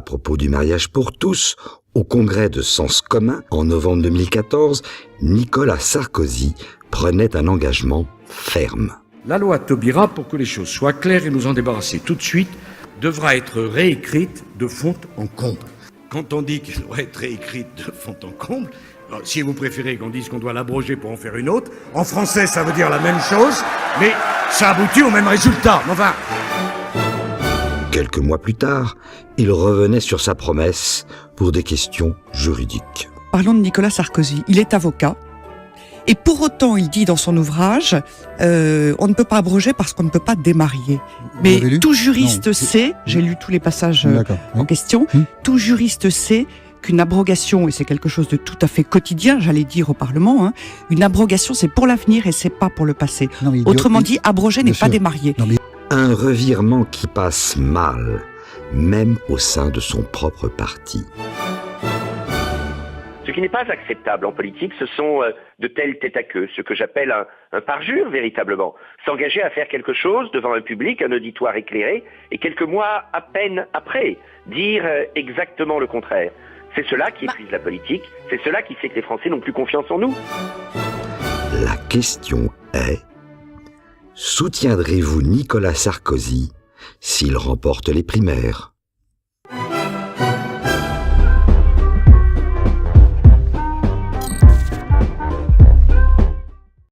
À propos du mariage pour tous, au congrès de Sens commun, en novembre 2014, Nicolas Sarkozy prenait un engagement ferme. La loi Taubira, pour que les choses soient claires et nous en débarrasser tout de suite, devra être réécrite de fond en comble. Quand on dit qu'elle doit être réécrite de fond en comble, alors, si vous préférez qu'on dise qu'on doit l'abroger pour en faire une autre, en français ça veut dire la même chose, mais ça aboutit au même résultat. Enfin... Quelques mois plus tard, il revenait sur sa promesse pour des questions juridiques. Parlons de Nicolas Sarkozy. Il est avocat. Et pour autant, il dit dans son ouvrage, on ne peut pas abroger parce qu'on ne peut pas démarier. Mais tout juriste sait, j'ai lu tous les passages en question, tout juriste sait qu'une abrogation, et c'est quelque chose de tout à fait quotidien, j'allais dire au Parlement, une abrogation c'est pour l'avenir et c'est pas pour le passé. Autrement dit, abroger n'est pas démarier. Un revirement qui passe mal, même au sein de son propre parti. Ce qui n'est pas acceptable en politique, ce sont de tels tête-à-queue, ce que j'appelle un parjure véritablement. S'engager à faire quelque chose devant un public, un auditoire éclairé, et quelques mois à peine après, dire exactement le contraire. C'est cela qui épuise la politique, c'est cela qui fait que les Français n'ont plus confiance en nous. La question est, soutiendrez-vous Nicolas Sarkozy s'il remporte les primaires ?